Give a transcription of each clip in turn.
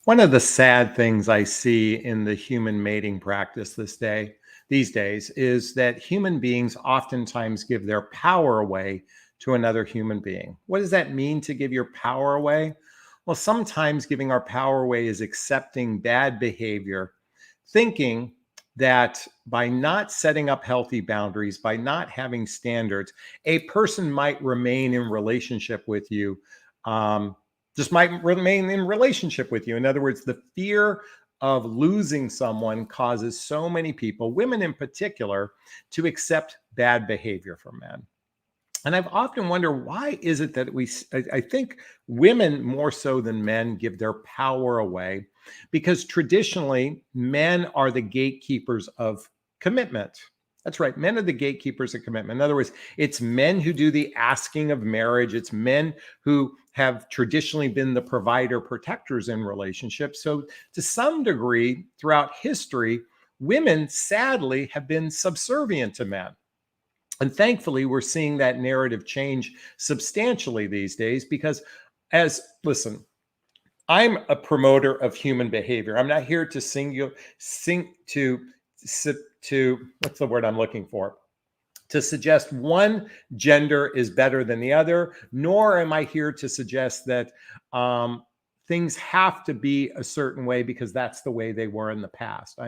One of the sad things I see in the human mating practice these days, is that human beings oftentimes give their power away to another human being. What does that mean to give your power away? Well, sometimes giving our power away is accepting bad behavior, thinking that by not setting up healthy boundaries, by not having standards, a person might remain in relationship with you. Just might remain in relationship with you. In other words, the fear of losing someone causes so many people, women in particular, to accept bad behavior from men. And I've often wondered, why is it that I think women more so than men give their power away? Because traditionally, men are the gatekeepers of commitment. That's right. Men are the gatekeepers of commitment. In other words, it's men who do the asking of marriage. It's men who have traditionally been the provider protectors in relationships. So to some degree, throughout history, women sadly have been subservient to men. And thankfully, we're seeing that narrative change substantially these days because listen, I'm a promoter of human behavior. I'm not here to what's the word I'm looking for? To suggest one gender is better than the other, nor am I here to suggest that things have to be a certain way because that's the way they were in the past.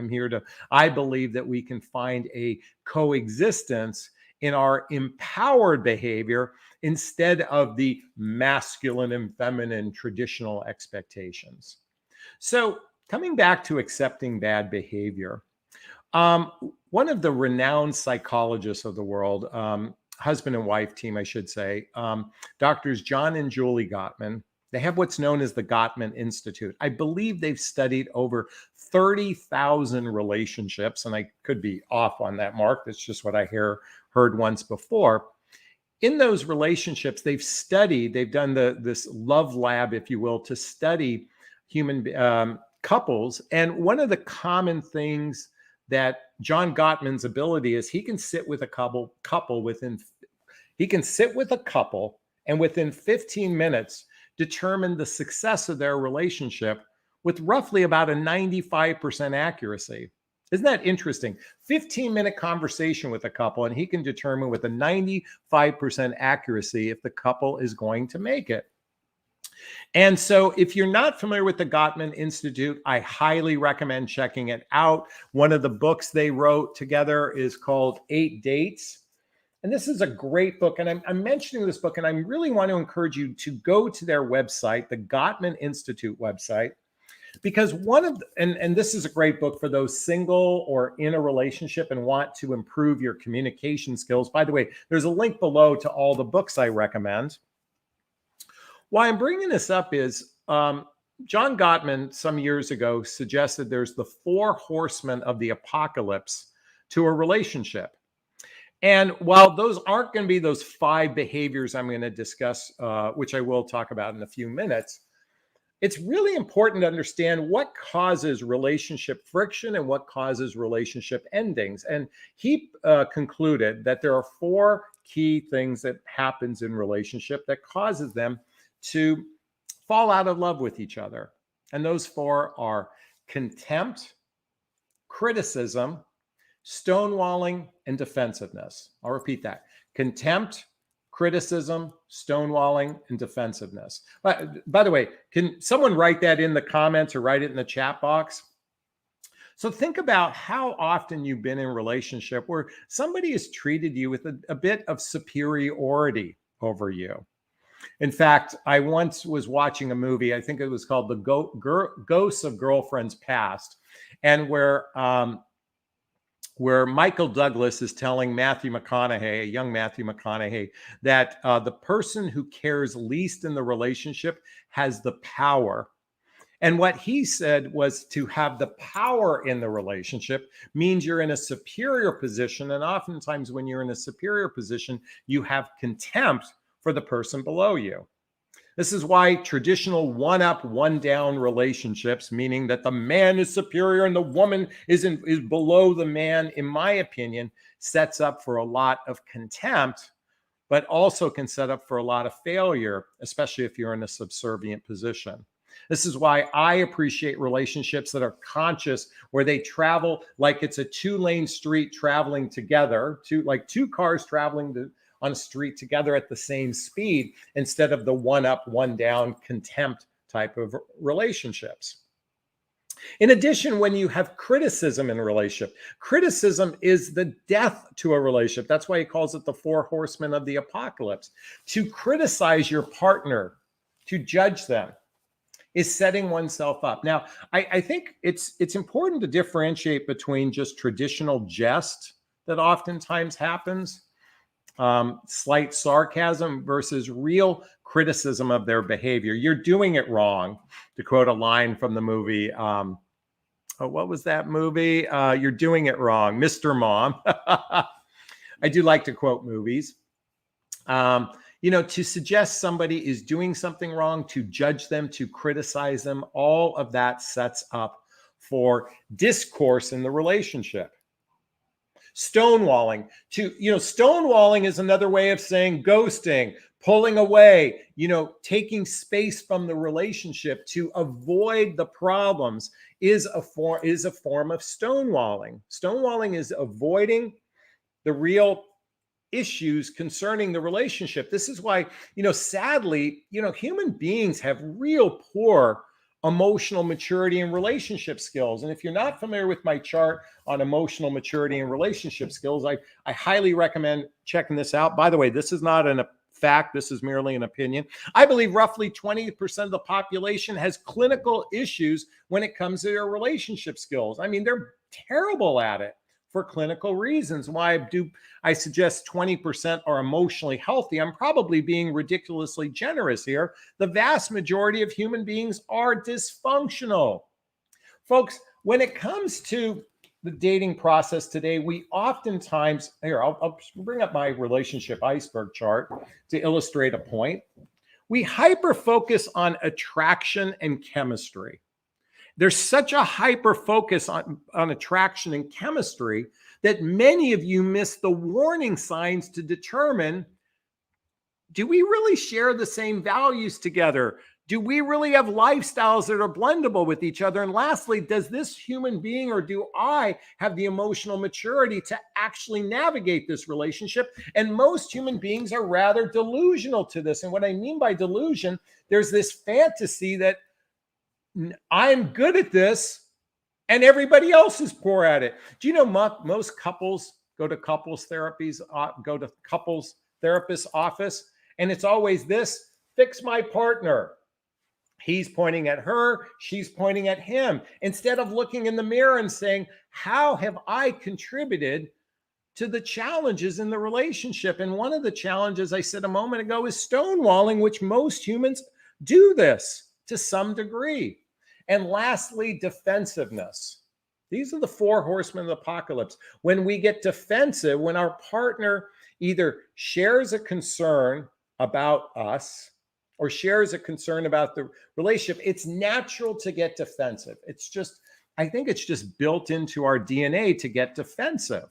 I believe that we can find a coexistence in our empowered behavior instead of the masculine and feminine traditional expectations. So, coming back to accepting bad behavior, one of the renowned psychologists of the world, husband and wife team, I should say, Doctors John and Julie Gottman, they have what's known as the Gottman Institute. I believe they've studied over 30,000 relationships, and I could be off on that mark. That's just what I heard once before. In those relationships, they've done this love lab, if you will, to study human couples. And one of the common things that John Gottman's ability is, he can sit with a couple and within 15 minutes determine the success of their relationship with roughly about a 95% accuracy. Isn't that interesting? 15-minute conversation with a couple, and he can determine with a 95% accuracy if the couple is going to make it. And so if you're not familiar with the Gottman Institute, I highly recommend checking it out. One of the books they wrote together is called 8 Dates. And this is a great book. And I'm mentioning this book, and I really want to encourage you to go to their website, the Gottman Institute website, because this is a great book for those single or in a relationship and want to improve your communication skills. By the way, there's a link below to all the books I recommend. Why I'm bringing this up is John Gottman some years ago suggested there's the 4 horsemen of the apocalypse to a relationship. And while those aren't going to be those 5 behaviors I'm going to discuss, which I will talk about in a few minutes, it's really important to understand what causes relationship friction and what causes relationship endings. And he concluded that there are 4 key things that happens in relationship that causes them to fall out of love with each other. And those 4 are contempt, criticism, stonewalling, and defensiveness. I'll repeat that. Contempt, criticism, stonewalling, and defensiveness. By the way, can someone write that in the comments or write it in the chat box? So think about how often you've been in a relationship where somebody has treated you with a bit of superiority over you. In fact, I once was watching a movie, I think it was called The Ghosts of Girlfriends Past, and where Michael Douglas is telling Matthew McConaughey, young Matthew McConaughey, that the person who cares least in the relationship has the power. And what he said was, to have the power in the relationship means you're in a superior position. And oftentimes when you're in a superior position, you have contempt for the person below you. This is why traditional one-up, one-down relationships, meaning that the man is superior and the woman is below the man, in my opinion, sets up for a lot of contempt, but also can set up for a lot of failure, especially if you're in a subservient position. This is why I appreciate relationships that are conscious, where they travel like it's a two-lane street traveling together, like two cars traveling on a street together at the same speed, instead of the one up, one down contempt type of relationships. In addition, when you have criticism in a relationship, criticism is the death to a relationship. That's why he calls it the Four Horsemen of the Apocalypse. To criticize your partner, to judge them, is setting oneself up. Now, I think it's important to differentiate between just traditional jest that oftentimes happens, slight sarcasm, versus real criticism of their behavior. You're doing it wrong, to quote a line from the movie. What was that movie? You're doing it wrong, Mr. Mom. I do like to quote movies. To suggest somebody is doing something wrong, to judge them, to criticize them, all of that sets up for discourse in the relationship. Stonewalling. Stonewalling is another way of saying ghosting, pulling away, taking space from the relationship to avoid the problems is a form of stonewalling. Stonewalling is avoiding the real issues concerning the relationship. This is why, sadly, human beings have real poor emotional maturity and relationship skills. And if you're not familiar with my chart on emotional maturity and relationship skills, I highly recommend checking this out. By the way, this is not a fact. This is merely an opinion. I believe roughly 20% of the population has clinical issues when it comes to their relationship skills. I mean, they're terrible at it for clinical reasons. Why do I suggest 20% are emotionally healthy? I'm probably being ridiculously generous here. The vast majority of human beings are dysfunctional. Folks, when it comes to the dating process today, we oftentimes, I'll bring up my relationship iceberg chart to illustrate a point. We hyper focus on attraction and chemistry. There's such a hyper focus on attraction and chemistry that many of you miss the warning signs to determine, do we really share the same values together? Do we really have lifestyles that are blendable with each other? And lastly, does this human being, or do I have the emotional maturity to actually navigate this relationship? And most human beings are rather delusional to this. And what I mean by delusion, there's this fantasy that I'm good at this and everybody else is poor at it. Do you know most couples go to couples therapists office, and it's always this: fix my partner. He's pointing at her, she's pointing at him, instead of looking in the mirror and saying, how have I contributed to the challenges in the relationship? And one of the challenges I said a moment ago is stonewalling, which most humans do this to some degree. And lastly, defensiveness. These are the four horsemen of the apocalypse. When we get defensive, when our partner either shares a concern about us or shares a concern about the relationship, it's natural to get defensive. I think it's just built into our DNA to get defensive.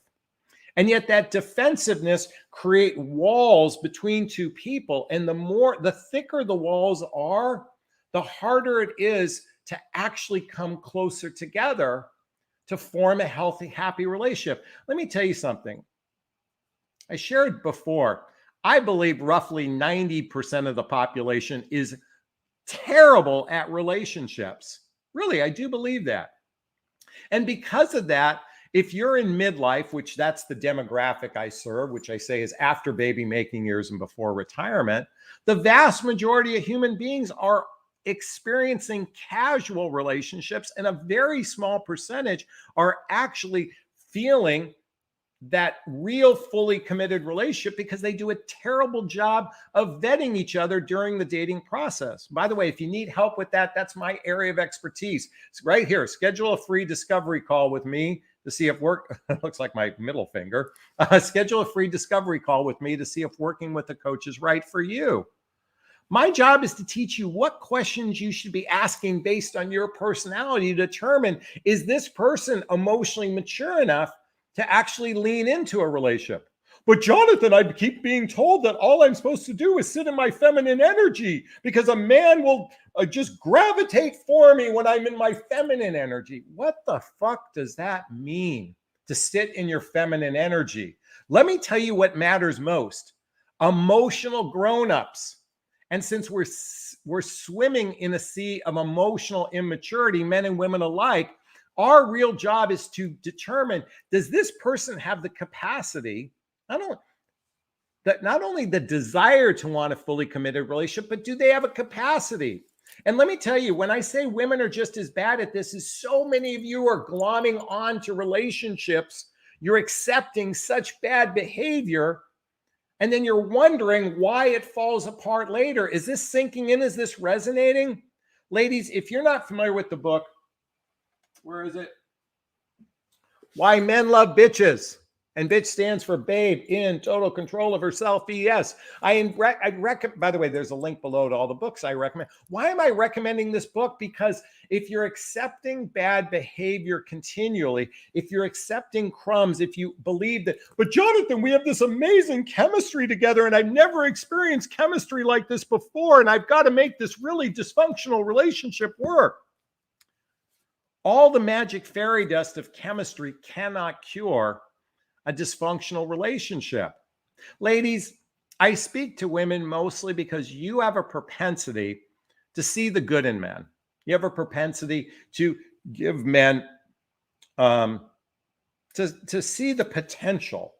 And yet that defensiveness create walls between two people. And the thicker the walls are, the harder it is to actually come closer together to form a healthy, happy relationship. Let me tell you something. I shared before, I believe roughly 90% of the population is terrible at relationships. Really, I do believe that. And because of that, if you're in midlife, which that's the demographic I serve, which I say is after baby making years and before retirement, the vast majority of human beings are experiencing casual relationships, and a very small percentage are actually feeling that real fully committed relationship because they do a terrible job of vetting each other during the dating process. By the way, if you need help with that, that's my area of expertise. It's right here. Schedule a free discovery call with me to see if looks like my middle finger. Schedule a free discovery call with me to see if working with a coach is right for you. My job is to teach you what questions you should be asking based on your personality to determine, is this person emotionally mature enough to actually lean into a relationship? But Jonathan, I keep being told that all I'm supposed to do is sit in my feminine energy because a man will just gravitate for me when I'm in my feminine energy. What the fuck does that mean, to sit in your feminine energy? Let me tell you what matters most. Emotional grown-ups. And since we're swimming in a sea of emotional immaturity, men and women alike, our real job is to determine, does this person have the capacity, not only the desire to want a fully committed relationship, but do they have a capacity? And let me tell you, when I say women are just as bad at this, is so many of you are glomming on to relationships. You're accepting such bad behavior, and then you're wondering why it falls apart later. Is this sinking in? Is this resonating? Ladies, if you're not familiar with the book, where is it? Why Men Love Bitches. And bitch stands for babe in total control of herself. ES. I recommend, by the way, there's a link below to all the books I recommend. Why am I recommending this book? Because if you're accepting bad behavior continually, if you're accepting crumbs, if you believe that, but Jonathan, we have this amazing chemistry together and I've never experienced chemistry like this before, and I've got to make this really dysfunctional relationship work. All the magic fairy dust of chemistry cannot cure a dysfunctional relationship. Ladies, I speak to women mostly because you have a propensity to see the good in men. You have a propensity to give men, to see the potential.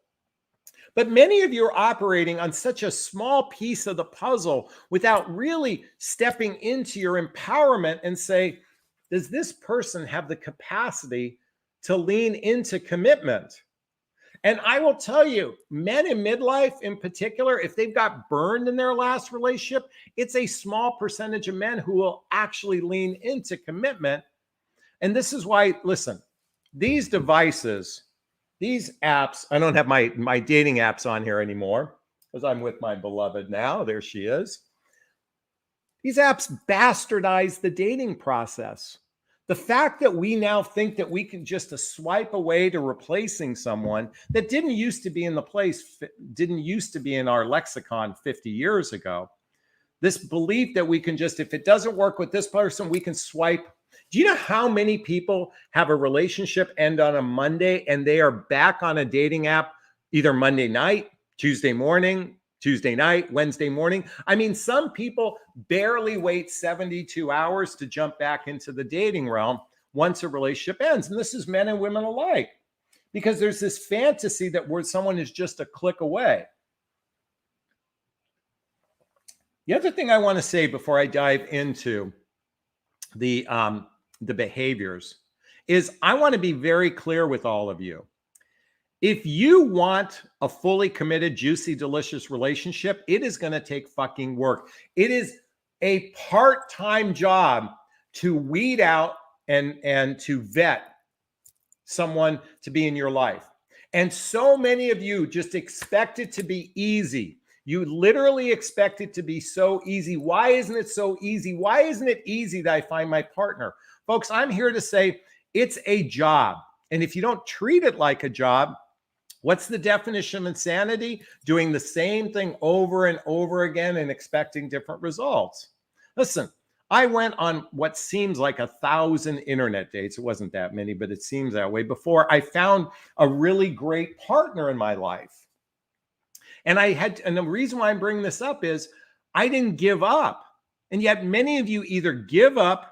But many of you are operating on such a small piece of the puzzle without really stepping into your empowerment and say, does this person have the capacity to lean into commitment? And I will tell you, men in midlife in particular, if they've got burned in their last relationship, it's a small percentage of men who will actually lean into commitment. And this is why, listen, these devices, these apps, I don't have my dating apps on here anymore because I'm with my beloved now. There she is. These apps bastardize the dating process. The fact that we now think that we can just swipe away to replacing someone that didn't used to be in the place, didn't used to be in our lexicon 50 years ago. This belief that we can just, if it doesn't work with this person, we can swipe. Do you know how many people have a relationship end on a Monday and they are back on a dating app either Monday night, Tuesday morning, Tuesday night, Wednesday morning? I mean, some people barely wait 72 hours to jump back into the dating realm once a relationship ends. And this is men and women alike, because there's this fantasy that where someone is just a click away. The other thing I want to say before I dive into the behaviors is I want to be very clear with all of you. If you want a fully committed, juicy, delicious relationship, it is going to take fucking work. It is a part-time job to weed out and to vet someone to be in your life. And so many of you just expect it to be easy. You literally expect it to be so easy. Why isn't it so easy? Why isn't it easy that I find my partner? Folks, I'm here to say it's a job. And if you don't treat it like a job, what's the definition of insanity? Doing the same thing over and over again and expecting different results. Listen, I went on what seems like 1,000 internet dates. It wasn't that many, but it seems that way before I found a really great partner in my life. And the reason why I'm bringing this up is I didn't give up. And yet many of you either give up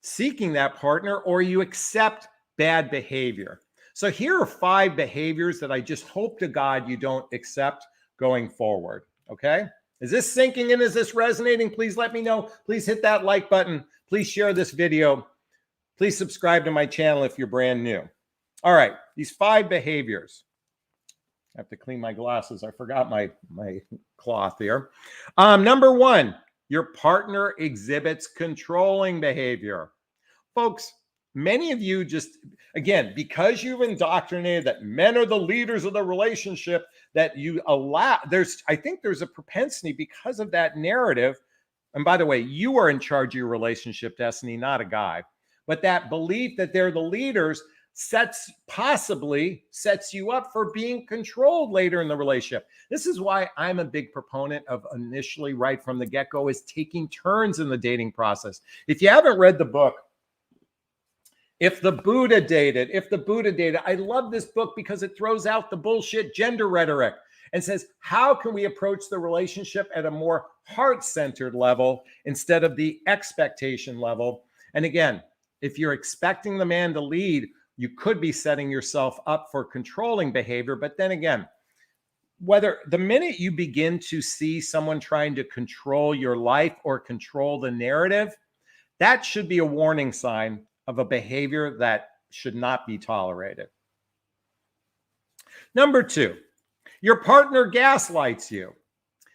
seeking that partner or you accept bad behavior. So here are 5 behaviors that I just hope to God you don't accept going forward. Okay? Is this sinking in? Is this resonating? Please let me know. Please hit that like button. Please share this video. Please subscribe to my channel if you're brand new. All right, these 5 behaviors. I have to clean my glasses. I forgot my cloth here. Number 1, your partner exhibits controlling behavior. Folks, many of you just, again, because you've indoctrinated that men are the leaders of the relationship, that you allow, I think there's a propensity because of that narrative. And by the way, you are in charge of your relationship destiny, not a guy. But that belief that they're the leaders, possibly sets you up for being controlled later in the relationship. This is why I'm a big proponent of initially, right from the get-go, is taking turns in the dating process. If you haven't read the book, If the Buddha Dated, I love this book because it throws out the bullshit gender rhetoric and says, how can we approach the relationship at a more heart-centered level instead of the expectation level? And again, if you're expecting the man to lead, you could be setting yourself up for controlling behavior. But then again, whether the minute you begin to see someone trying to control your life or control the narrative, that should be a warning sign of a behavior that should not be tolerated. Number 2, your partner gaslights you.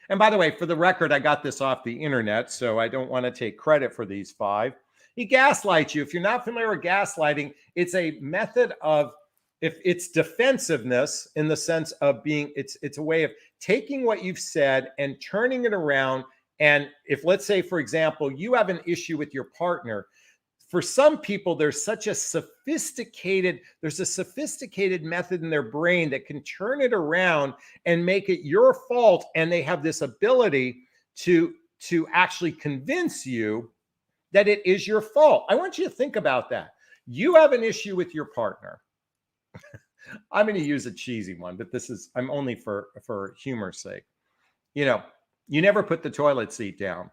And by the way, for the record, I got this off the internet, so I don't want to take credit for these 5. He gaslights you. If you're not familiar with gaslighting, it's a method of, if it's defensiveness in the sense of being, it's a way of taking what you've said and turning it around. And if, let's say, for example, you have an issue with your partner, for some people, there's a sophisticated method in their brain that can turn it around and make it your fault. And they have this ability to actually convince you that it is your fault. I want you to think about that. You have an issue with your partner. I'm going to use a cheesy one, but I'm only for humor's sake. You never put the toilet seat down.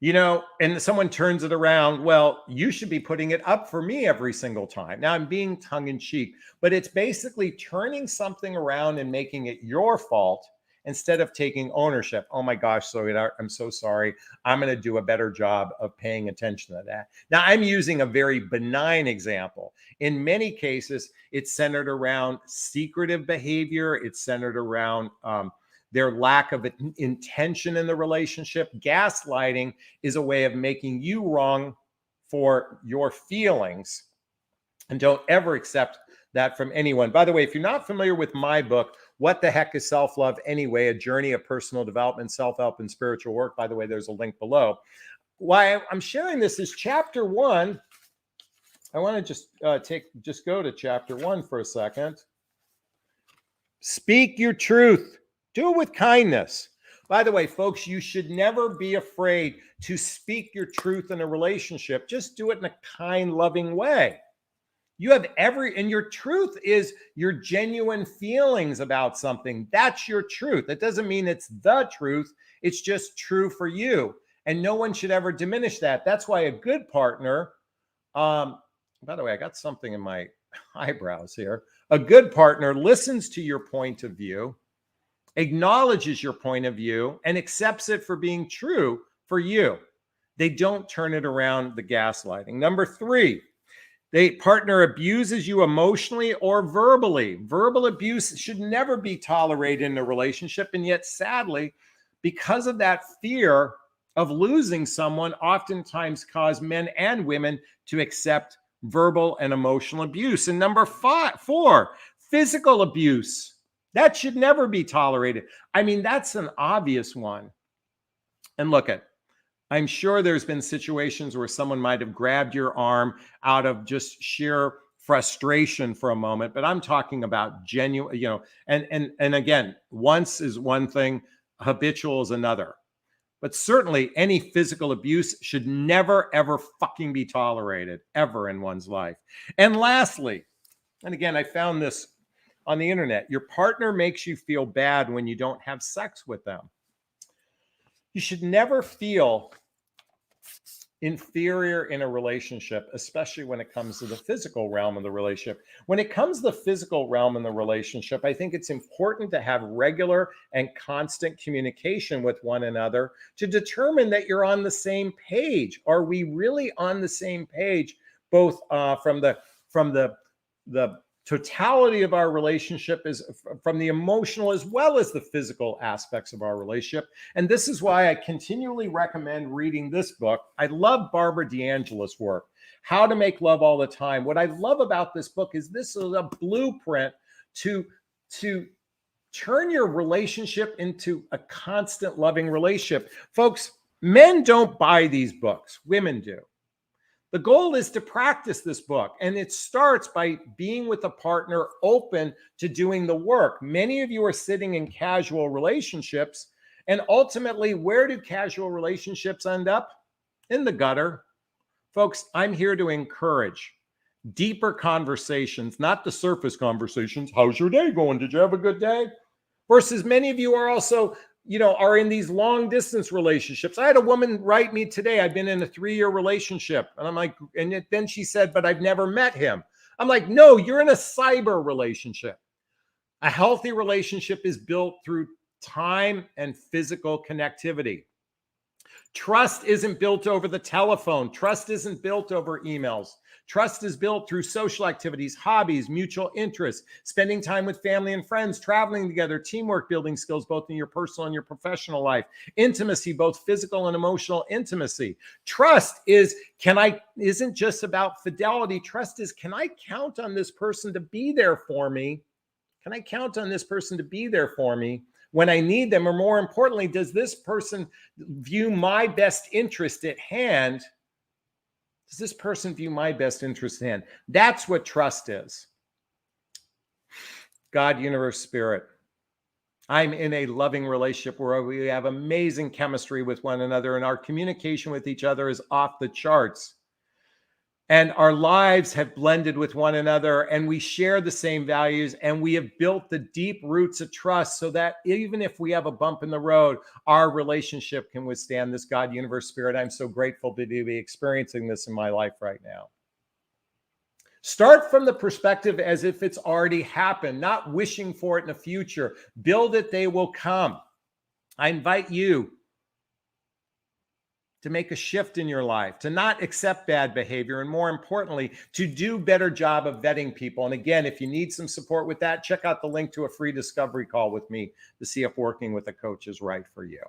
And someone turns it around. Well, you should be putting it up for me every single time. Now, I'm being tongue in cheek, but it's basically turning something around and making it your fault instead of taking ownership. Oh my gosh, sweetheart, I'm so sorry. I'm going to do a better job of paying attention to that. Now, I'm using a very benign example. In many cases, it's centered around secretive behavior. It's centered around their lack of intention in the relationship. Gaslighting is a way of making you wrong for your feelings. And don't ever accept that from anyone. By the way, if you're not familiar with my book, What the Heck is Self-Love Anyway? A Journey of Personal Development, Self-Help, and Spiritual Work. By the way, there's a link below. Why I'm sharing this is chapter 1. I want to just go to chapter 1 for a second. Speak your truth. Do it with kindness. By the way, folks, you should never be afraid to speak your truth in a relationship. Just do it in a kind, loving way. You have and your truth is your genuine feelings about something. That's your truth. That doesn't mean it's the truth. It's just true for you. And no one should ever diminish that. That's why a good partner, by the way, I got something in my eyebrows here. A good partner listens to your point of view, acknowledges your point of view, and accepts it for being true for you. They don't turn it around, the gaslighting. Number 3, partner abuses you emotionally or verbally. Verbal abuse should never be tolerated in a relationship. And yet, sadly, because of that fear of losing someone, oftentimes cause men and women to accept verbal and emotional abuse. And number 4, physical abuse. That should never be tolerated. I mean, that's an obvious one. And look I'm sure there's been situations where someone might have grabbed your arm out of just sheer frustration for a moment, but I'm talking about genuine, and again, once is one thing, habitual is another. But certainly any physical abuse should never, ever fucking be tolerated, ever in one's life. And lastly, and again, I found this on the internet, your partner makes you feel bad when you don't have sex with them. You should never feel inferior in a relationship, especially when it comes to the physical realm of the relationship. When it comes to the physical realm in the relationship, I think it's important to have regular and constant communication with one another to determine that you're on the same page. Are we really on the same page, both from the totality of our relationship, is from the emotional as well as the physical aspects of our relationship. And this is why I continually recommend reading this book. I love Barbara D'Angela's work, How to Make Love All the Time. What I love about this book is this is a blueprint to turn your relationship into a constant loving relationship. Folks, men don't buy these books. Women do. The goal is to practice this book, and it starts by being with a partner open to doing the work. Many of you are sitting in casual relationships, and ultimately, where do casual relationships end up? In the gutter. Folks, I'm here to encourage deeper conversations, not the surface conversations. How's your day going? Did you have a good day? Versus many of you are also, are in these long distance relationships. I had a woman write me today. I've been in a 3-year relationship. And I'm like, then she said, but I've never met him. I'm like, no, you're in a cyber relationship. A healthy relationship is built through time and physical connectivity. Trust isn't built over the telephone. Trust isn't built over emails. Trust is built through social activities, hobbies, mutual interests, spending time with family and friends, traveling together, teamwork, building skills, both in your personal and your professional life, intimacy, both physical and emotional intimacy. Trust isn't just about fidelity. Trust is, can I count on this person to be there for me? Can I count on this person to be there for me when I need them? Or more importantly, does this person view my best interest at hand? Does this person view my best interest at hand? That's what trust is. God, universe, spirit. I'm in a loving relationship where we have amazing chemistry with one another, and our communication with each other is off the charts. And our lives have blended with one another, and we share the same values, and we have built the deep roots of trust so that even if we have a bump in the road, our relationship can withstand this. God, universe, spirit. I'm so grateful to be experiencing this in my life right now. Start from the perspective as if it's already happened, not wishing for it in the future. Build it, they will come. I invite you to make a shift in your life, to not accept bad behavior, and more importantly, to do a better job of vetting people. And again, if you need some support with that, check out the link to a free discovery call with me to see if working with a coach is right for you.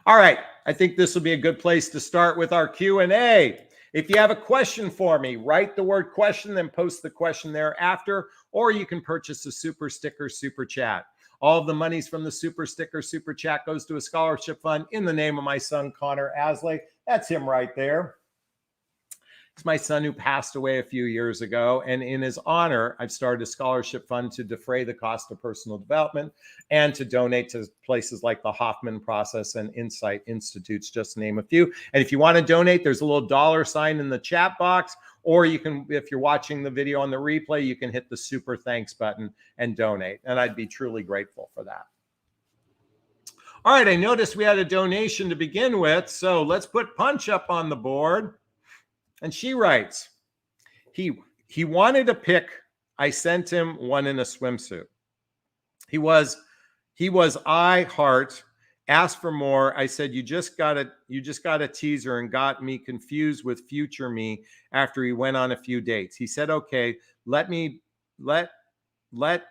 All right, I think this will be a good place to start with our Q&A. If you have a question for me, write the word question, then post the question thereafter, or you can purchase a super sticker, super chat. All of the monies from the super sticker, super chat goes to a scholarship fund in the name of my son, Connor Asley. That's him right there. It's my son who passed away a few years ago. And in his honor, I've started a scholarship fund to defray the cost of personal development and to donate to places like the Hoffman Process and Insight Institutes, just to name a few. And if you want to donate, there's a little $ in the chat box. Or you can, if you're watching the video on the replay, you can hit the super thanks button and donate. And I'd be truly grateful for that. All right, I noticed we had a donation to begin with. So let's put Punch up on the board. And she writes, he wanted a pic. I sent him one in a swimsuit. He was I heart. Asked for more. I said, you just got a teaser, and got me confused with future me after he went on a few dates. He said, okay, let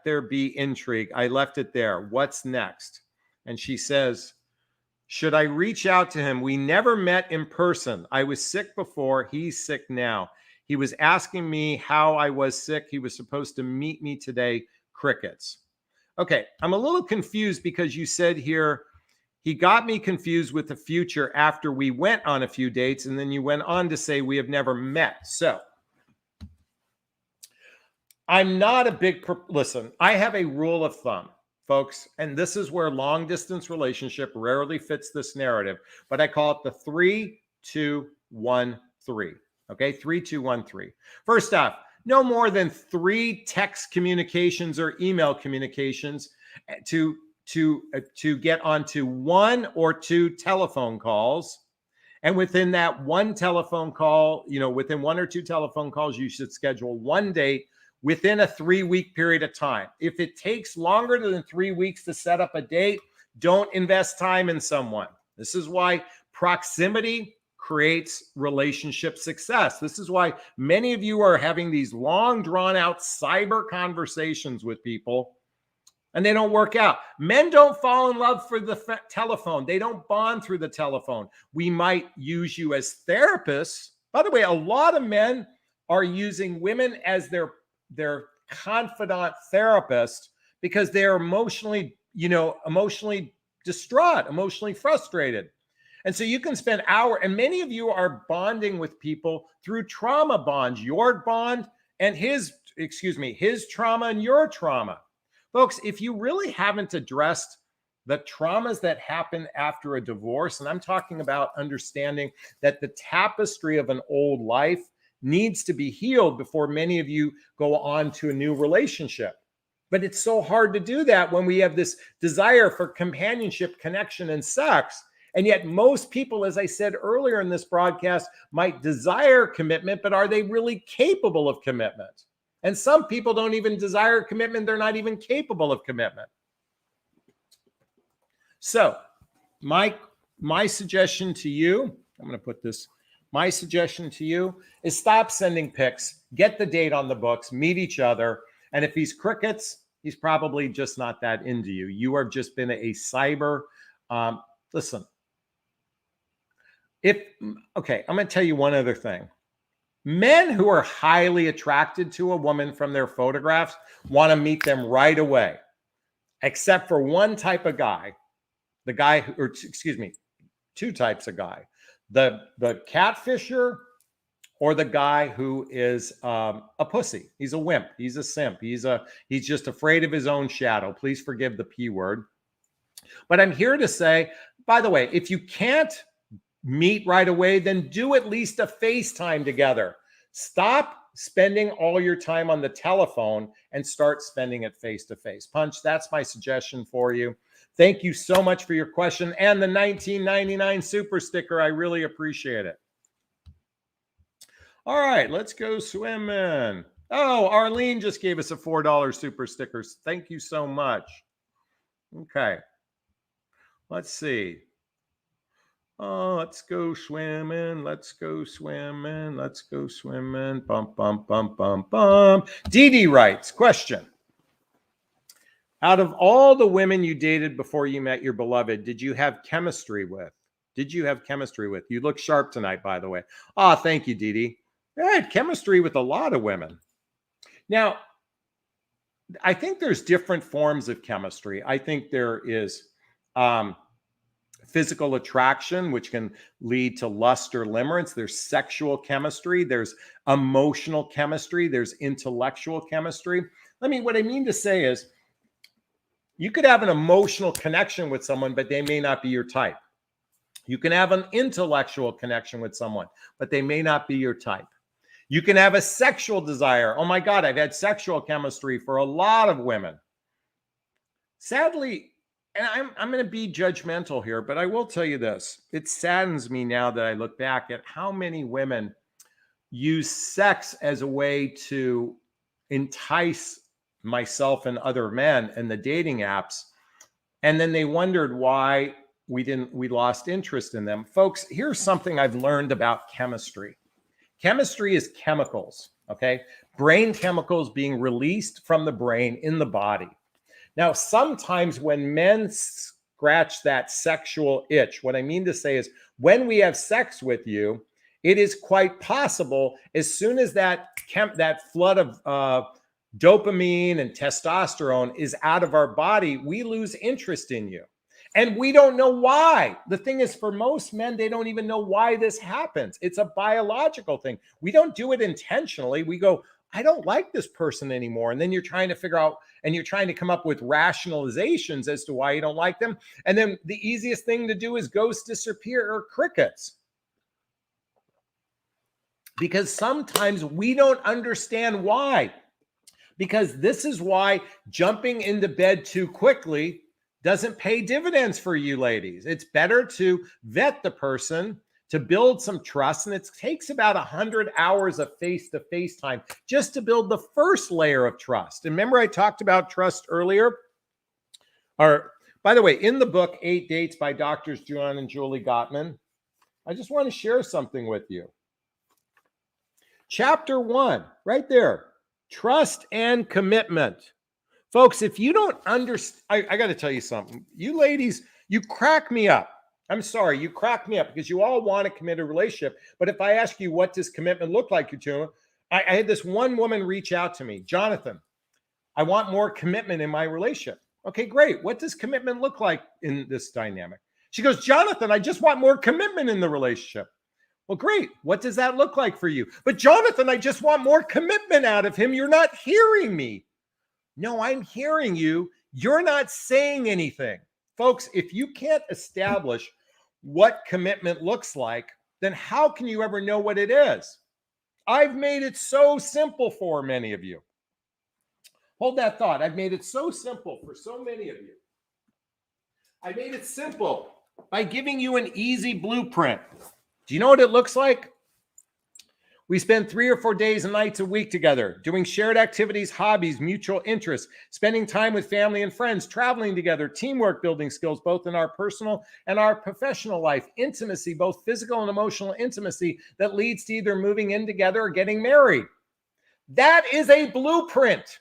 there be intrigue. I left it there. What's next? And she says, should I reach out to him? We never met in person. I was sick before. He's sick now. He was asking me how I was sick. He was supposed to meet me today. Crickets. Okay, I'm a little confused because you said here, he got me confused with the future after we went on a few dates, and then you went on to say we have never met. So I'm not a big, listen, I have a rule of thumb, folks, and this is where long distance relationship rarely fits this narrative, but I call it the 3, 2, 1, 3. Okay, 3, 2, 1, 3. First off, no more than 3 text communications or email communications to get onto 1 or 2 telephone calls. And within that 1 telephone call, within 1 or 2 telephone calls, you should schedule 1 date within a 3-week period of time. If it takes longer than 3 weeks to set up a date, don't invest time in someone. This is why proximity creates relationship success. This is why many of you are having these long, drawn-out cyber conversations with people, and they don't work out. Men don't fall in love for the telephone. They don't bond through the telephone. We might use you as therapists. By the way, a lot of men are using women as their confidant therapist because they're emotionally distraught, emotionally frustrated. And so you can spend hours, and many of you are bonding with people through trauma bonds, your bond and his trauma and your trauma. Folks, if you really haven't addressed the traumas that happen after a divorce, and I'm talking about understanding that the tapestry of an old life needs to be healed before many of you go on to a new relationship. But it's so hard to do that when we have this desire for companionship, connection, and sex. And yet most people, as I said earlier in this broadcast, might desire commitment, but are they really capable of commitment? And some people don't even desire commitment. They're not even capable of commitment. So my suggestion to you, I'm going to put this, my suggestion to you is stop sending pics, get the date on the books, meet each other. And if he's crickets, he's probably just not that into you. You have just been a cyber, listen, I'm going to tell you one other thing. Men who are highly attracted to a woman from their photographs want to meet them right away, except for one type of guy, two types of guy, the catfisher or the guy who is a pussy. He's a wimp. He's a simp. He's just afraid of his own shadow. Please forgive the P word. But I'm here to say, by the way, if you can't meet right away, then do at least a FaceTime together. Stop spending all your time on the telephone and start spending it face-to-face. Punch, that's my suggestion for you. Thank you so much for your question and the $19.99 super sticker. I really appreciate it. All right, let's go swimming. Oh, Arlene just gave us a $4 super sticker. Thank you so much. Okay, let's see. Oh, let's go swimming. Let's go swimming. Let's go swimming. Bum, bum, bum, bum, bum. Dee Dee writes, question. Out of all the women you dated before you met your beloved, did you have chemistry with? You look sharp tonight, by the way. Ah, thank you, Dee Dee. I had chemistry with a lot of women. Now, I think there's different forms of chemistry. I think there is physical attraction, which can lead to lust or limerence. There's sexual chemistry. There's emotional chemistry. There's intellectual chemistry. What I mean to say is you could have an emotional connection with someone, but they may not be your type. You can have an intellectual connection with someone, but they may not be your type. You can have a sexual desire. Oh my God, I've had sexual chemistry for a lot of women. Sadly, and I'm going to be judgmental here, but I will tell you this. It saddens me now that I look back at how many women use sex as a way to entice myself and other men in the dating apps. And then they wondered why we lost interest in them. Folks, here's something I've learned about chemistry. Chemistry is chemicals, okay? Brain chemicals being released from the brain in the body. Now, sometimes when men scratch that sexual itch, what I mean to say is when we have sex with you, it is quite possible as soon as that flood of dopamine and testosterone is out of our body, we lose interest in you. And we don't know why. The thing is, for most men, they don't even know why this happens. It's a biological thing. We don't do it intentionally. We go, I don't like this person anymore. And then you're trying to figure out, and you're trying to come up with rationalizations as to why you don't like them. And then the easiest thing to do is ghost, disappear, or crickets. Because sometimes we don't understand why. Because this is why jumping into bed too quickly doesn't pay dividends for you ladies. It's better to vet the person, to build some trust. And it takes about 100 hours of face-to-face time just to build the first layer of trust. And remember I talked about trust earlier? By the way, in the book, 8 Dates by Drs. John and Julie Gottman, I just want to share something with you. Chapter 1, right there, trust and commitment. Folks, if you don't understand, I got to tell you something. You ladies, you crack me up. I'm sorry, you crack me up because you all want to commit a relationship. But if I ask you, what does commitment look like, I had this one woman reach out to me, Jonathan, I want more commitment in my relationship. Okay, great. What does commitment look like in this dynamic? She goes, Jonathan, I just want more commitment in the relationship. Well, great. What does that look like for you? But Jonathan, I just want more commitment out of him. You're not hearing me. No, I'm hearing you. You're not saying anything. Folks, if you can't establish what commitment looks like, then how can you ever know what it is? I've made it so simple for many of you. Hold that thought. I've made it so simple for so many of you. I made it simple by giving you an easy blueprint. Do you know what it looks like? We spend 3 or 4 days and nights a week together, doing shared activities, hobbies, mutual interests, spending time with family and friends, traveling together, teamwork, building skills, both in our personal and our professional life, intimacy, both physical and emotional intimacy that leads to either moving in together or getting married. That is a blueprint.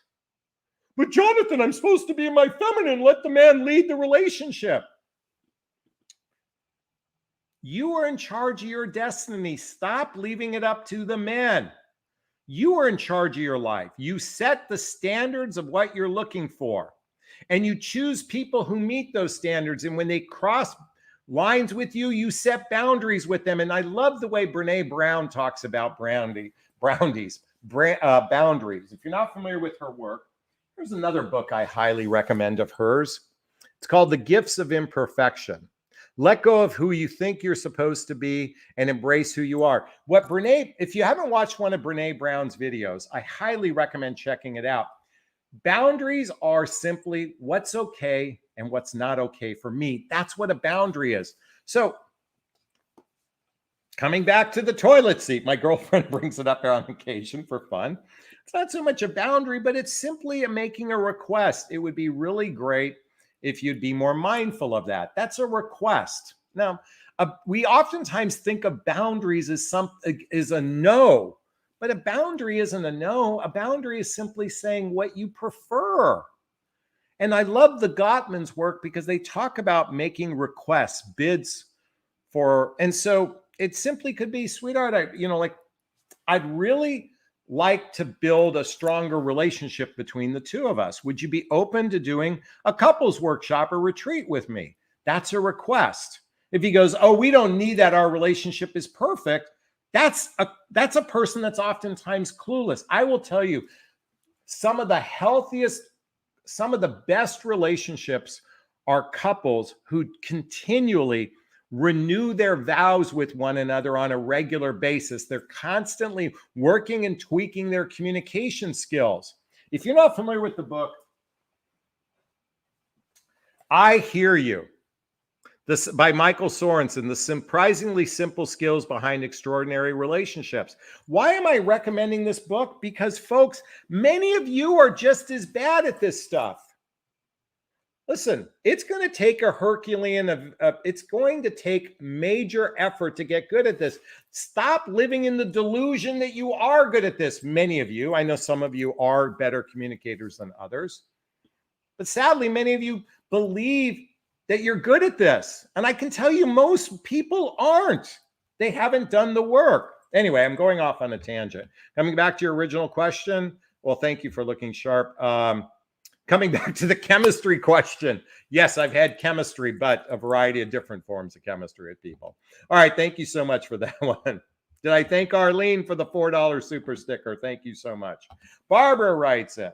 But Jonathan, I'm supposed to be in my feminine. Let the man lead the relationship. You are in charge of your destiny. Stop leaving it up to the men. You are in charge of your life. You set the standards of what you're looking for. And you choose people who meet those standards. And when they cross lines with you, you set boundaries with them. And I love the way Brene Brown talks about boundaries. If you're not familiar with her work, there's another book I highly recommend of hers. It's called The Gifts of Imperfection. Let go of who you think you're supposed to be and embrace who you are. If you haven't watched one of Brene Brown's videos, I highly recommend checking it out. Boundaries are simply what's okay and what's not okay for me. That's what a boundary is. So coming back to the toilet seat, my girlfriend brings it up there on occasion for fun. It's not so much a boundary, but it's simply making a request. It would be really great if you'd be more mindful of that. That's a request. Now, we oftentimes think of boundaries as a no, but a boundary isn't a no. A boundary is simply saying what you prefer. And I love the Gottman's work because they talk about making requests, bids for, and so it simply could be, sweetheart, I'd really like to build a stronger relationship between the two of us. Would you be open to doing a couples workshop or retreat with me? That's a request. If he goes, oh, we don't need that, our relationship is perfect, that's a person that's oftentimes clueless. I will tell you, some of the best relationships are couples who continually renew their vows with one another on a regular basis. They're constantly working and tweaking their communication skills. If you're not familiar with the book, I Hear You, this by Michael Sorensen, The Surprisingly Simple Skills Behind Extraordinary Relationships. Why am I recommending this book? Because, folks, many of you are just as bad at this stuff. Listen, it's going to take a Herculean, it's going to take major effort to get good at this. Stop living in the delusion that you are good at this. Many of you, I know some of you are better communicators than others, but sadly, many of you believe that you're good at this. And I can tell you most people aren't. They haven't done the work. Anyway, I'm going off on a tangent. Coming back to your original question. Well, thank you for looking sharp. Coming back to the chemistry question. Yes, I've had chemistry, but a variety of different forms of chemistry with people. All right. Thank you so much for that one. Did I thank Arlene for the $4 super sticker? Thank you so much. Barbara writes in.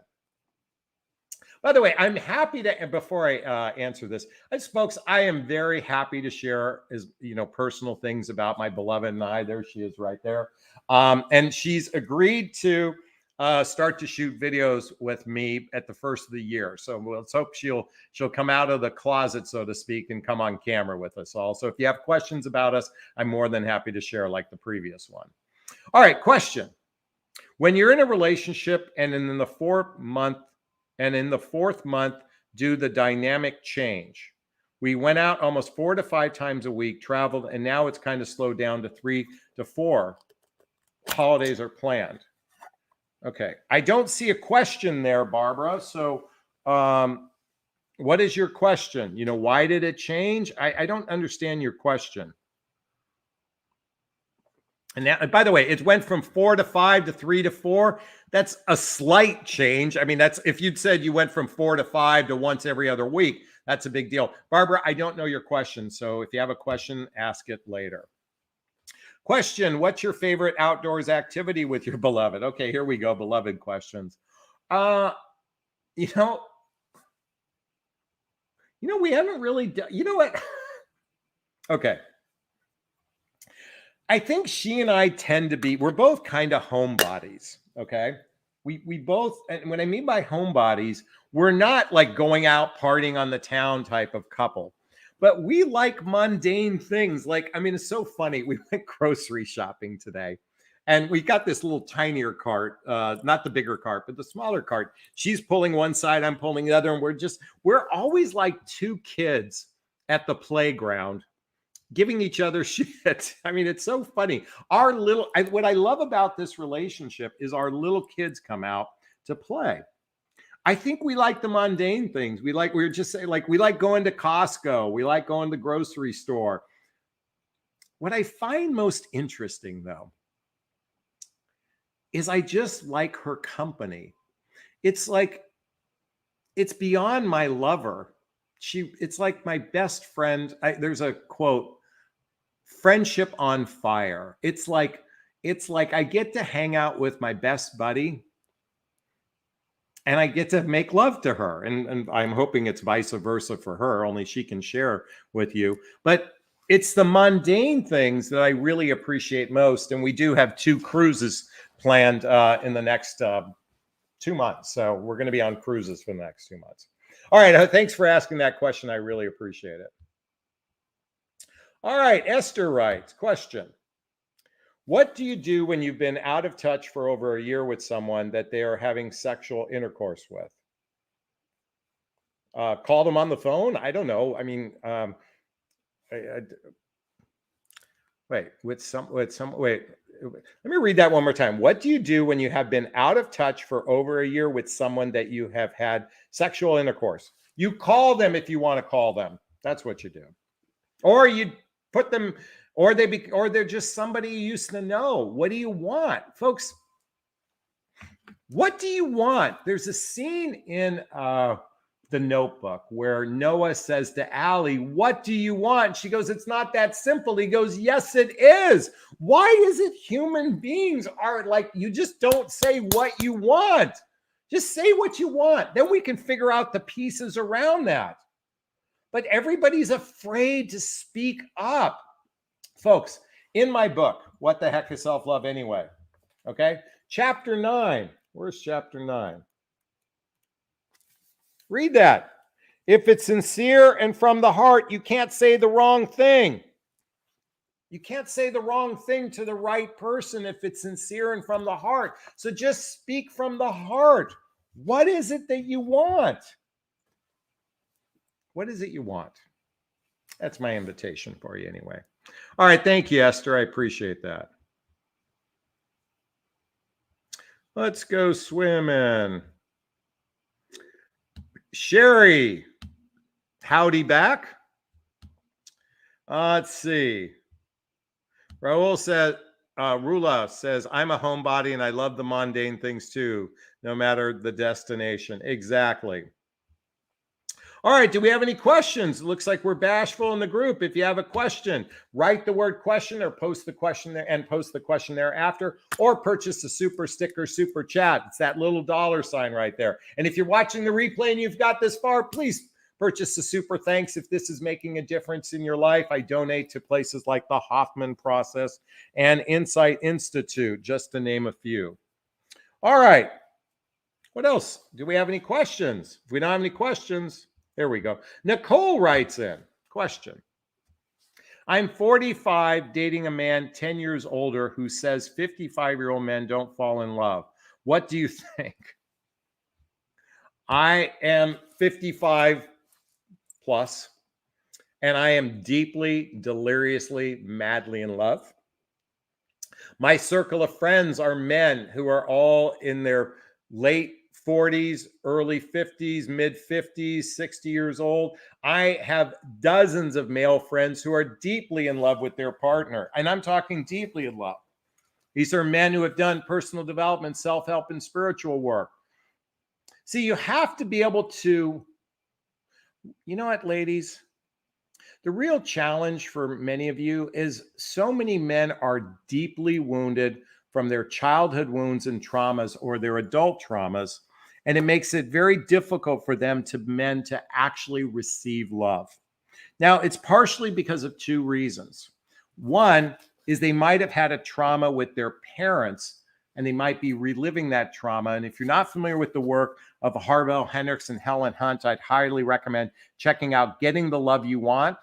By the way, I'm happy to, before I answer this, folks, I am very happy to share personal things about my beloved and I. There she is right there. And she's agreed to start to shoot videos with me at the first of the year. So let's hope she'll come out of the closet, so to speak, and come on camera with us all. So if you have questions about us, I'm more than happy to share, like the previous one. All right, question. When you're in a relationship and in the fourth month do the dynamic change? We went out almost 4 to 5 times a week, traveled, and now it's kind of slowed down to 3 to 4 holidays are planned. Okay. I don't see a question there, Barbara. So what is your question? Why did it change? I don't understand your question. And now, by the way, it went from 4 to 5 to 3 to 4. That's a slight change. I mean, that's if you'd said you went from 4 to 5 to once every other week, That's a big deal. Barbara, I don't know your question. So if you have a question, ask it later. Question, what's your favorite outdoors activity with your beloved? Okay, here we go. Beloved questions. Uh, you know, we haven't really done, you know what? Okay. I think she and I tend to be, we're both kind of homebodies. Okay. We both, and when I mean by homebodies, we're not like going out partying on the town type of couple, but we like mundane things. Like, I mean, it's so funny. We went grocery shopping today and we got this little tinier cart, not the bigger cart, but the smaller cart. She's pulling one side, I'm pulling the other. And we're always like two kids at the playground giving each other shit. I mean, it's so funny. What I love about this relationship is our little kids come out to play. I think we like the mundane things. We were just saying, like, we like going to Costco. We like going to the grocery store. What I find most interesting, though, is I just like her company. It's like, it's beyond my lover. It's like my best friend. There's a quote, friendship on fire. It's like I get to hang out with my best buddy and I get to make love to her. And I'm hoping it's vice versa for her, only she can share with you. But it's the mundane things that I really appreciate most. And we do have 2 cruises planned in the next 2 months. So we're going to be on cruises for the next 2 months. All right. Thanks for asking that question. I really appreciate it. All right. Esther writes, question. What do you do when you've been out of touch for over a year with someone that they are having sexual intercourse with? Call them on the phone? I don't know. I mean, wait, wait, let me read that one more time. What do you do when you have been out of touch for over a year with someone that you have had sexual intercourse? You call them if you want to call them. That's what you do. Or you put them, or they're just somebody you used to know. What do you want, folks? What do you want? There's a scene in The Notebook where Noah says to Allie, "What do you want?" She goes, "It's not that simple." He goes, "Yes, it is." Why is it human beings are like, you just don't say what you want? Just say what you want. Then we can figure out the pieces around that. But everybody's afraid to speak up. Folks, in my book, What the Heck is Self-Love Anyway? Okay, chapter 9. Where's chapter 9? Read that. If it's sincere and from the heart, you can't say the wrong thing. You can't say the wrong thing to the right person if it's sincere and from the heart. So just speak from the heart. What is it that you want? What is it you want? That's my invitation for you anyway. All right. Thank you, Esther. I appreciate that. Let's go swimming. Sherry, howdy back. Let's see. Raul said, Rula says, I'm a homebody and I love the mundane things too, no matter the destination. Exactly. All right. Do we have any questions? It looks like we're bashful in the group. If you have a question, write the word question or post the question there and post the question thereafter, or purchase a super sticker, super chat. It's that little $sign right there. And if you're watching the replay and you've got this far, please purchase a super thanks. If this is making a difference in your life, I donate to places like the Hoffman Process and Insight Institute, just to name a few. All right. What else? Do we have any questions? If we don't have any questions, there we go. Nicole writes in, question. I'm 45, dating a man 10 years older who says 55-year-old men don't fall in love. What do you think? I am 55 plus, and I am deeply, deliriously, madly in love. My circle of friends are men who are all in their late 40s, early 50s, mid 50s, 60 years old. I have dozens of male friends who are deeply in love with their partner, and I'm talking deeply in love. These are men who have done personal development, self-help, and spiritual work. See, you have to be able to You know what, ladies? The real challenge for many of you is so many men are deeply wounded from their childhood wounds and traumas or their adult traumas. And it makes it very difficult for them to men to actually receive love. Now, it's partially because of two reasons. One is they might have had a trauma with their parents and they might be reliving that trauma. And if you're not familiar with the work of Harville Hendricks and Helen Hunt, I'd highly recommend checking out Getting the Love You Want.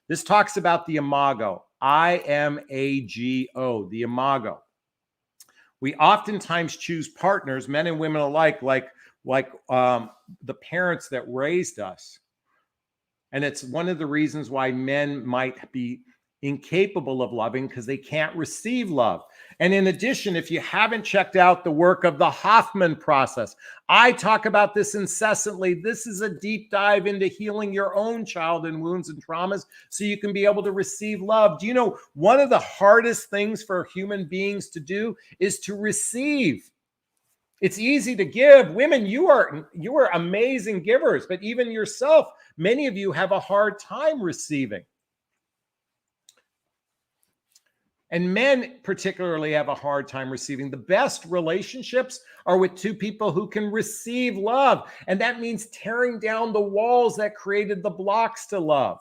This talks about the imago, IMAGO, the imago. We oftentimes choose partners, men and women alike, like the parents that raised us. And it's one of the reasons why men might be incapable of loving because they can't receive love. And in addition, if you haven't checked out the work of the Hoffman process, I talk about this incessantly. This is a deep dive into healing your own childhood wounds and traumas so you can be able to receive love. Do you know one of the hardest things for human beings to do is to receive? It's easy to give. Women, you are amazing givers, but even yourself, many of you have a hard time receiving. And men particularly have a hard time receiving. The best relationships are with two people who can receive love. And that means tearing down the walls that created the blocks to love.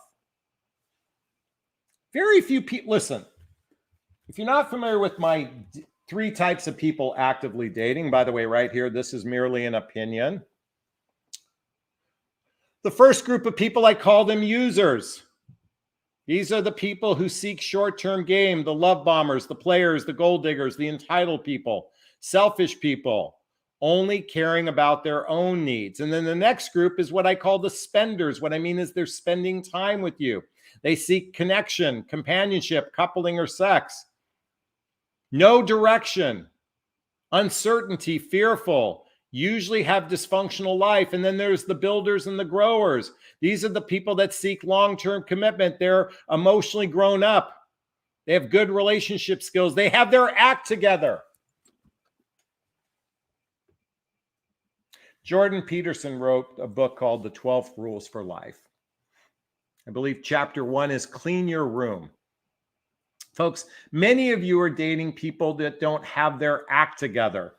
Very few people, listen, if you're not familiar with my 3 types of people actively dating, by the way, right here, this is merely an opinion. The first group of people, I call them users. These are the people who seek short-term gain, the love bombers, the players, the gold diggers, the entitled people, selfish people, only caring about their own needs. And then the next group is what I call the spenders. What I mean is they're spending time with you. They seek connection, companionship, coupling, or sex. No direction, uncertainty, fearful, usually have dysfunctional life. And then there's the builders and the growers. These are the people that seek long-term commitment. They're emotionally grown up. They have good relationship skills. They have their act together. Jordan Peterson wrote a book called The 12 Rules for Life. I believe chapter 1 is clean your room. Folks, many of you are dating people that don't have their act together.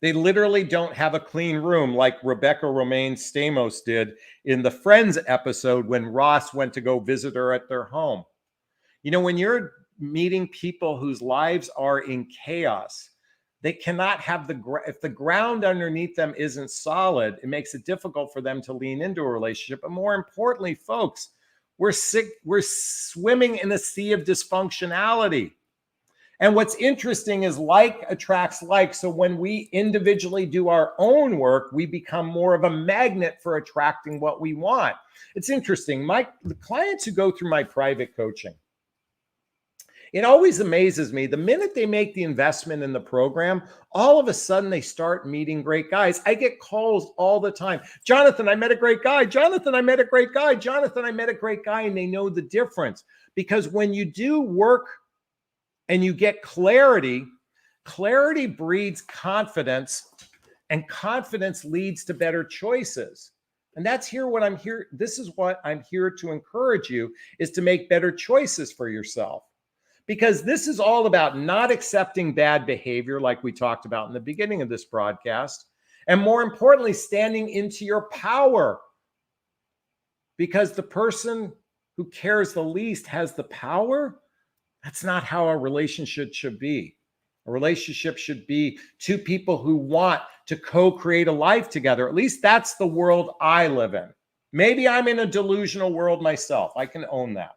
They literally don't have a clean room like Rebecca Romaine Stamos did in the Friends episode when Ross went to go visit her at their home. You know, when you're meeting people whose lives are in chaos, they cannot have if the ground underneath them isn't solid, it makes it difficult for them to lean into a relationship. But more importantly, folks, we're swimming in a sea of dysfunctionality. And what's interesting is like attracts like. So when we individually do our own work, we become more of a magnet for attracting what we want. It's interesting. The clients who go through my private coaching, it always amazes me. The minute they make the investment in the program, all of a sudden they start meeting great guys. I get calls all the time. Jonathan, I met a great guy. Jonathan, I met a great guy. Jonathan, I met a great guy. And they know the difference. Because when you do work and you get clarity, clarity breeds confidence, and confidence leads to better choices. And that's what I'm here. This is what I'm here to encourage you, is to make better choices for yourself. Because this is all about not accepting bad behavior, like we talked about in the beginning of this broadcast. And more importantly, standing into your power. Because the person who cares the least has the power. That's not how a relationship should be. A relationship should be two people who want to co-create a life together. At least that's the world I live in. Maybe I'm in a delusional world myself. I can own that.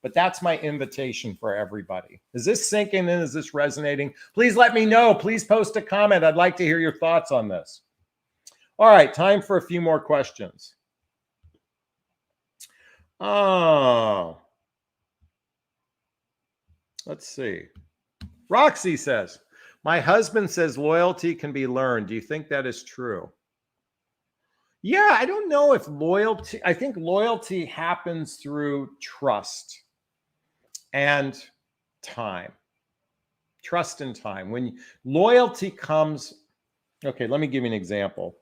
But that's my invitation for everybody. Is this sinking in? Is this resonating? Please let me know. Please post a comment. I'd like to hear your thoughts on this. All right, time for a few more questions. Oh, let's see. Roxy says, my husband says loyalty can be learned. Do you think that is true? Yeah, I don't know if I think loyalty happens through trust and time. Trust and time. When loyalty comes, okay, let me give you an example.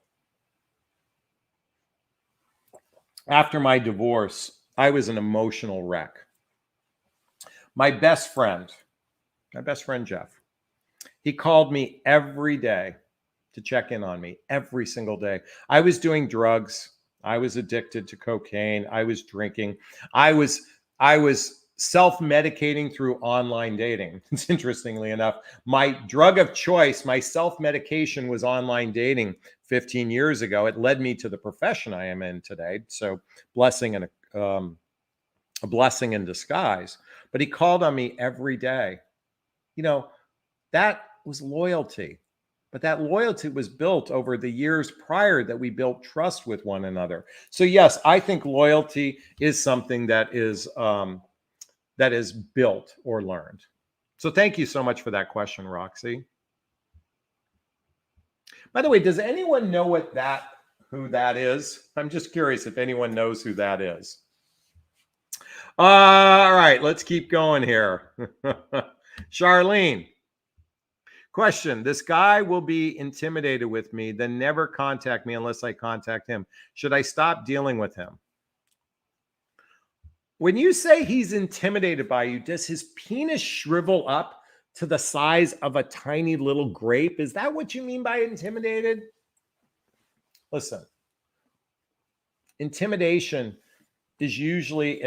After my divorce, I was an emotional wreck. My best friend, Jeff, he called me every day to check in on me every single day. I was doing drugs. I was addicted to cocaine. I was drinking. I was self-medicating through online dating. It's interestingly enough, my drug of choice, my self-medication was online dating 15 years ago. It led me to the profession I am in today. So blessing and a blessing in disguise. But he called on me every day. You know, that was loyalty. But that loyalty was built over the years prior that we built trust with one another. So yes, I think loyalty is something that is built or learned. So thank you so much for that question, Roxy. By the way, does anyone know who that is? I'm just curious if anyone knows who that is. All right, let's keep going here. Charlene. Question, this guy will be intimidated with me, then never contact me unless I contact him. Should I stop dealing with him? When you say he's intimidated by you, does his penis shrivel up to the size of a tiny little grape? Is that what you mean by intimidated? Listen, intimidation is usually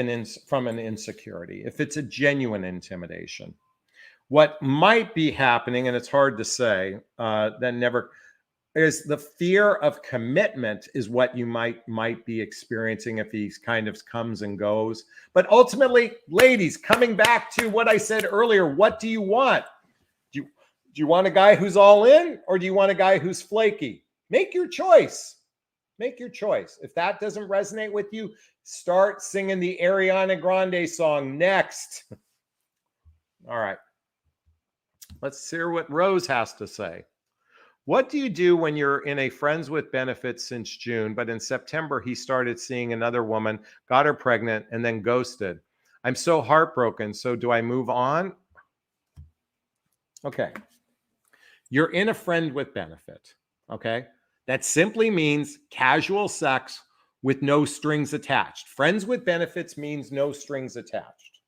from an insecurity, if it's a genuine intimidation. What might be happening, and it's hard to say, is the fear of commitment is what you might be experiencing if he kind of comes and goes. But ultimately, ladies, coming back to what I said earlier, what do you want? Do you want a guy who's all in, or do you want a guy who's flaky? Make your choice. Make your choice. If that doesn't resonate with you, start singing the Ariana Grande song next. All right. Let's hear what Rose has to say. What do you do when you're in a friends with benefits since June, but in September he started seeing another woman, got her pregnant, and then ghosted? I'm so heartbroken. So do I move on? Okay. You're in a friend with benefit. Okay. That simply means casual sex with no strings attached. Friends with benefits means no strings attached.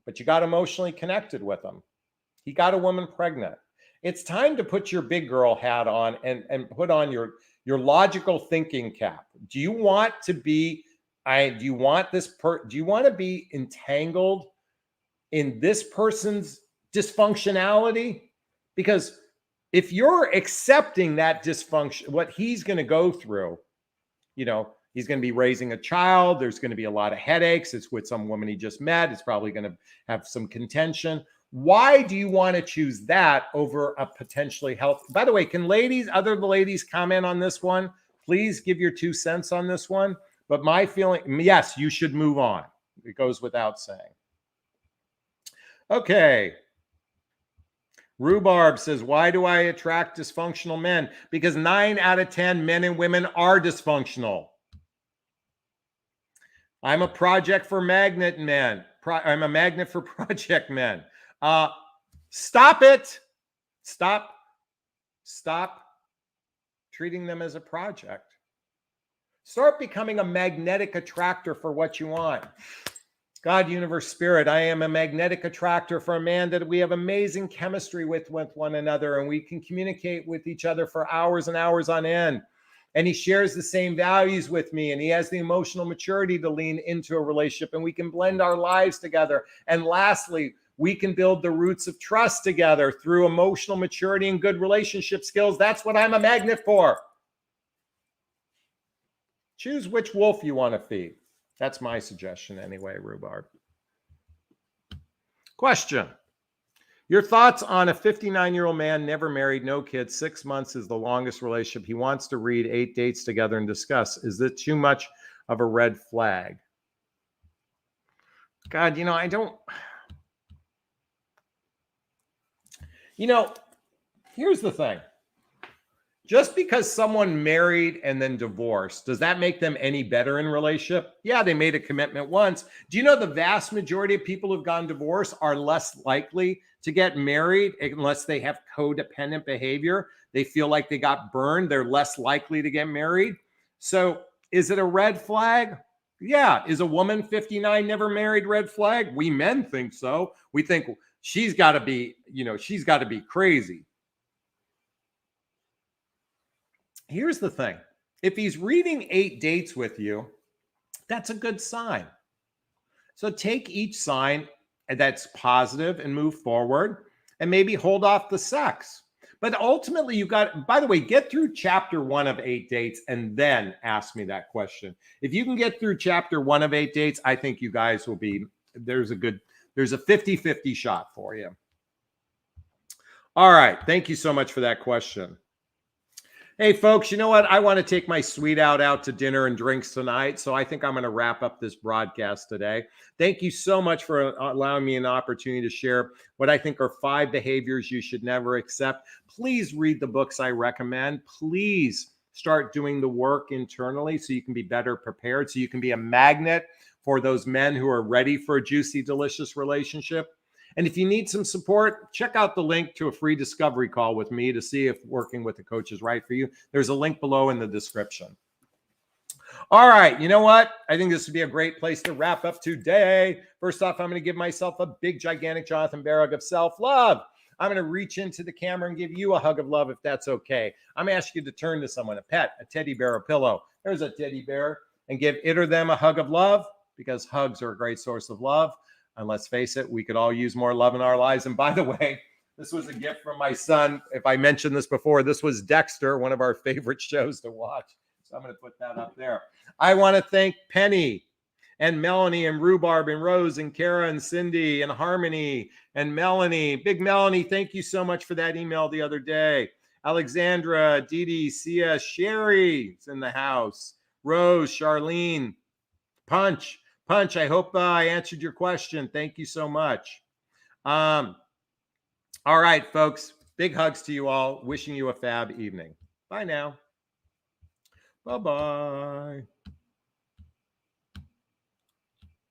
But you got emotionally connected with them. He got a woman pregnant. It's time to put your big girl hat on and put on your logical thinking cap. Do you want to be do you want to be entangled in this person's dysfunctionality? Because if you're accepting that dysfunction, what he's going to go through, he's going to be raising a child. There's going to be a lot of headaches. It's with some woman he just met. It's probably going to have some contention. Why do you want to choose that over a potentially healthy? By the way, can other ladies comment on this one? Please give your 2 cents on this one. But my feeling, yes, you should move on. It goes without saying. Okay. Rhubarb says, why do I attract dysfunctional men? Because 9 out of 10 men and women are dysfunctional. I'm a project for magnet men. I'm a magnet for project men. Stop it. Stop treating them as a project. Start becoming a magnetic attractor for what you want. God, universe, spirit, I am a magnetic attractor for a man that we have amazing chemistry with one another, and we can communicate with each other for hours and hours on end. And he shares the same values with me, and he has the emotional maturity to lean into a relationship, and we can blend our lives together. And lastly, we can build the roots of trust together through emotional maturity and good relationship skills. That's what I'm a magnet for. Choose which wolf you want to feed. That's my suggestion anyway, Rhubarb. Question. Your thoughts on a 59-year-old man, never married, no kids, 6 months is the longest relationship. He wants to read 8 dates together and discuss. Is it too much of a red flag? God, I don't... here's the thing. Just because someone married and then divorced, does that make them any better in relationship? Yeah, they made a commitment once. Do you know the vast majority of people who've gone divorced are less likely to get married unless they have codependent behavior? They feel like they got burned. They're less likely to get married. So Is it a red flag? Yeah. Is a woman 59 never married red flag? We men think so. We think she's got to be, she's got to be crazy. Here's the thing. If he's reading 8 dates with you, that's a good sign. So take each sign that's positive and move forward and maybe hold off the sex. But ultimately, you got, by the way, get through chapter 1 of 8 dates and then ask me that question. If you can get through chapter 1 of 8 dates, I think you guys will be, there's a 50-50 shot for you. All right. Thank you so much for that question. Hey, folks, you know what? I want to take my sweet out to dinner and drinks tonight. So I think I'm going to wrap up this broadcast today. Thank you so much for allowing me an opportunity to share what I think are 5 behaviors you should never accept. Please read the books I recommend. Please start doing the work internally so you can be better prepared, so you can be a magnet for those men who are ready for a juicy, delicious relationship. And if you need some support, check out the link to a free discovery call with me to see if working with a coach is right for you. There's a link below in the description. All right. You know what? I think this would be a great place to wrap up today. First off, I'm going to give myself a big, gigantic Jonathan Bear hug of self-love. I'm going to reach into the camera and give you a hug of love if that's okay. I'm going to ask you to turn to someone, a pet, a teddy bear, a pillow. There's a teddy bear, and give it or them a hug of love, because hugs are a great source of love. And let's face it, we could all use more love in our lives. And by the way, this was a gift from my son. If I mentioned this before, this was Dexter, one of our favorite shows to watch. So I'm going to put that up there. I want to thank Penny and Melanie and Rhubarb and Rose and Kara and Cindy and Harmony and Melanie. Big Melanie, thank you so much for that email the other day. Alexandra, Dee, Sia, Sherry is in the house. Rose, Charlene, Punch, I hope I answered your question. Thank you so much. All right, folks. Big hugs to you all. Wishing you a fab evening. Bye now. Bye-bye.